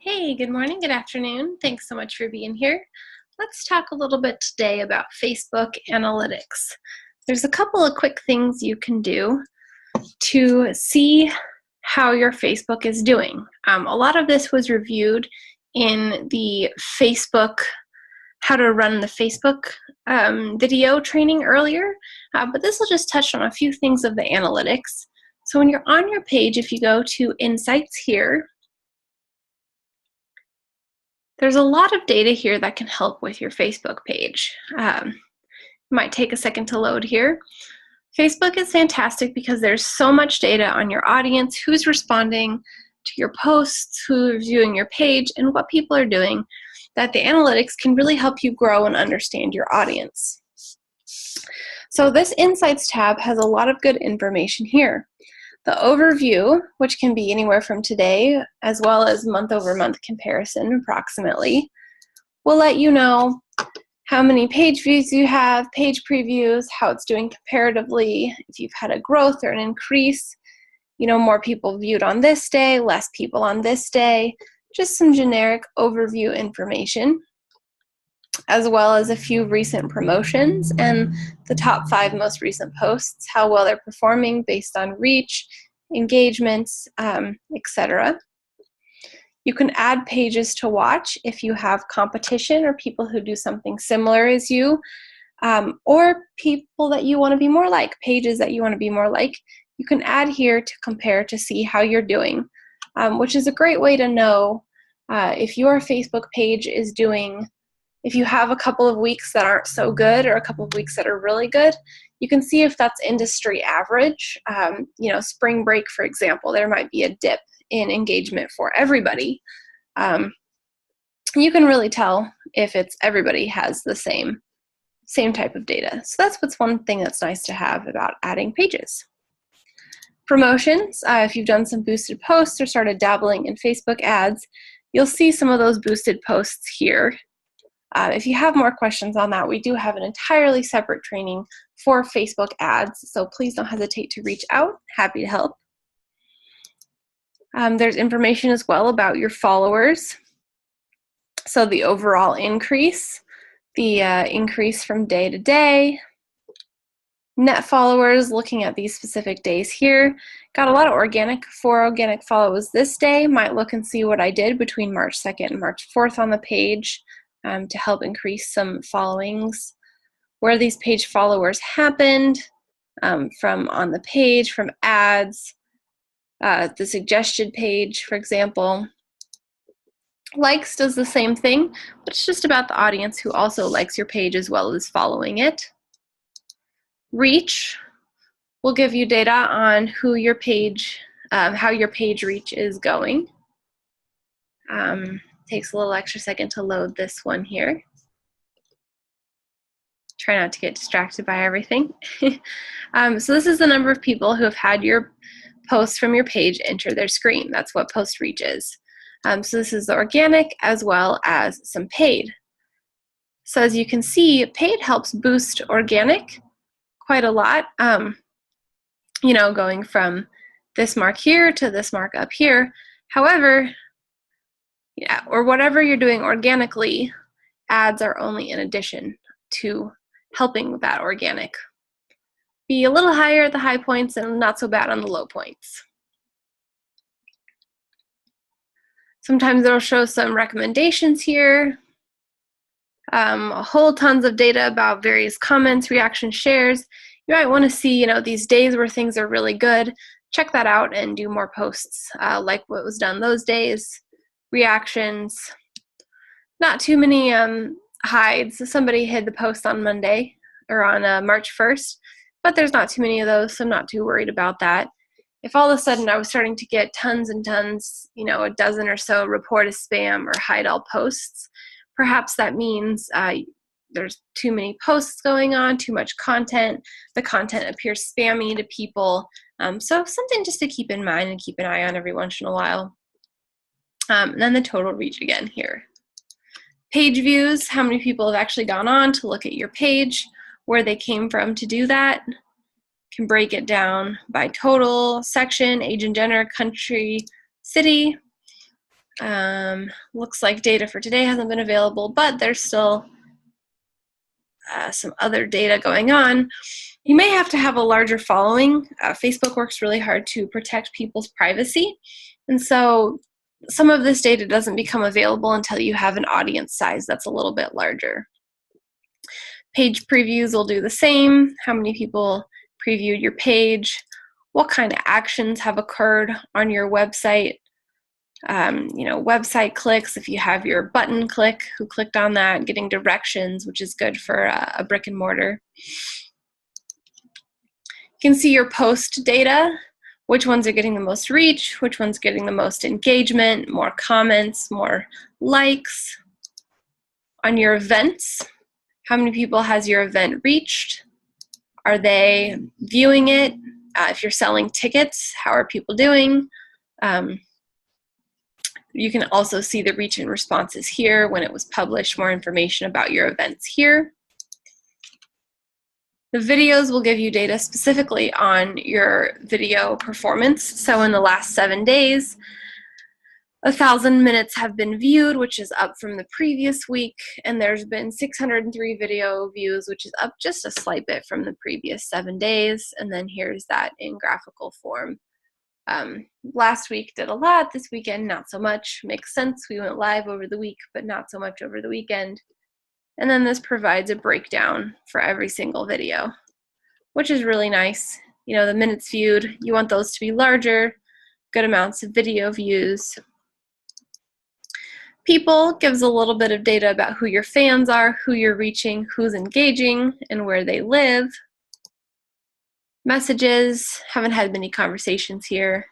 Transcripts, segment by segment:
Hey, good morning, good afternoon. Thanks so much for being here. Let's talk a little bit today about Facebook analytics. There's a couple of quick things you can do to see how your Facebook is doing. A lot of this was reviewed in the Facebook how to run the Facebook video training earlier, but this will just touch on a few things of the analytics. So when you're on your page, if you go to Insights here, there's a lot of data here that can help with your Facebook page. Might take a second to load here. Facebook is fantastic because there's so much data on your audience, who's responding to your posts, who's viewing your page, and what people are doing, that the analytics can really help you grow and understand your audience. So this Insights tab has a lot of good information here. The overview, which can be anywhere from today, as well as month-over-month comparison approximately, will let you know how many page views you have, page previews, how it's doing comparatively, if you've had a growth or an increase, more people viewed on this day, less people on this day, just some generic overview information, as well as a few recent promotions and the top 5 most recent posts, how well they're performing based on reach, engagements, etc. You can add pages to watch if you have competition or people who do something similar as you, or people that you want to be more like, pages that you want to be more like. You can add here to compare to see how you're doing, which is a great way to know if your Facebook page is doing. If you have a couple of weeks that aren't so good or a couple of weeks that are really good, you can see if that's industry average. Spring break, for example, there might be a dip in engagement for everybody. You can really tell if it's everybody has the same type of data. So that's one thing that's nice to have about adding pages. Promotions, if you've done some boosted posts or started dabbling in Facebook ads, you'll see some of those boosted posts here. If you have more questions on that, we do have an entirely separate training for Facebook ads, so please don't hesitate to reach out. Happy to help. There's information as well about your followers. So the overall increase, the increase from day to day, net followers, looking at these specific days here. Got a lot of organic follows this day. Might look and see what I did between March 2nd and March 4th on the page. To help increase some followings, where these page followers happened, from on the page, from ads, the suggested page, for example. Likes does the same thing, but it's just about the audience who also likes your page as well as following it. Reach will give you data on who your page, how your page reach is going. Takes a little extra second to load this one here. Try not to get distracted by everything. So this is the number of people who have had your posts from your page enter their screen. That's what post reach is. So this is the organic as well as some paid. So as you can see, paid helps boost organic quite a lot. Going from this mark here to this mark up here. However, or whatever you're doing organically, ads are only in addition to helping with that organic. Be a little higher at the high points and not so bad on the low points. Sometimes it'll show some recommendations here, a whole tons of data about various comments, reactions, shares. You might want to see, these days where things are really good. Check that out and do more posts like what was done those days. Reactions, not too many hides. Somebody hid the post on Monday or on March 1st, but there's not too many of those, so I'm not too worried about that. If all of a sudden I was starting to get tons and tons, a dozen or so report as spam or hide all posts, perhaps that means there's too many posts going on, too much content, the content appears spammy to people. So something just to keep in mind and keep an eye on every once in a while. And then the total reach again here. Page views, how many people have actually gone on to look at your page, where they came from to do that. Can break it down by total, section, age and gender, country, city. Looks like data for today hasn't been available, but there's still some other data going on. You may have to have a larger following. Facebook works really hard to protect people's privacy, and so some of this data doesn't become available until you have an audience size that's a little bit larger. Page previews will do the same. How many people previewed your page? What kind of actions have occurred on your website? Website clicks, if you have your button click, who clicked on that, getting directions, which is good for a brick and mortar. You can see your post data, which ones are getting the most reach, which one's getting the most engagement, more comments, more likes. On your events, how many people has your event reached? Are they viewing it? If you're selling tickets, how are people doing? You can also see the reach and responses here when it was published, more information about your events here. The videos will give you data specifically on your video performance. So in the last 7 days, 1,000 minutes have been viewed, which is up from the previous week, and there's been 603 video views, which is up just a slight bit from the previous 7 days. And then here's that in graphical form. Last week did a lot, this weekend not so much. Makes sense, we went live over the week, but not so much over the weekend. And then this provides a breakdown for every single video, which is really nice. You know, the minutes viewed, you want those to be larger, good amounts of video views. People gives a little bit of data about who your fans are, who you're reaching, who's engaging, and where they live. Messages, haven't had many conversations here.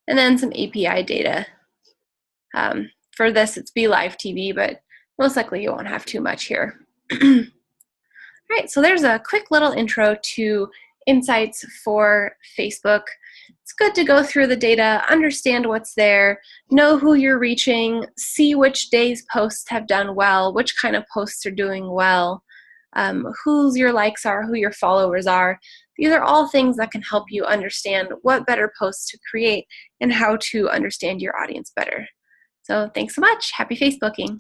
And then some API data. For this, it's BeLive TV, but most likely you won't have too much here. All right, so there's a quick little intro to insights for Facebook. It's good to go through the data, understand what's there, know who you're reaching, see which days posts have done well, which kind of posts are doing well, who your likes are, who your followers are. These are all things that can help you understand what better posts to create and how to understand your audience better. So thanks so much. Happy Facebooking.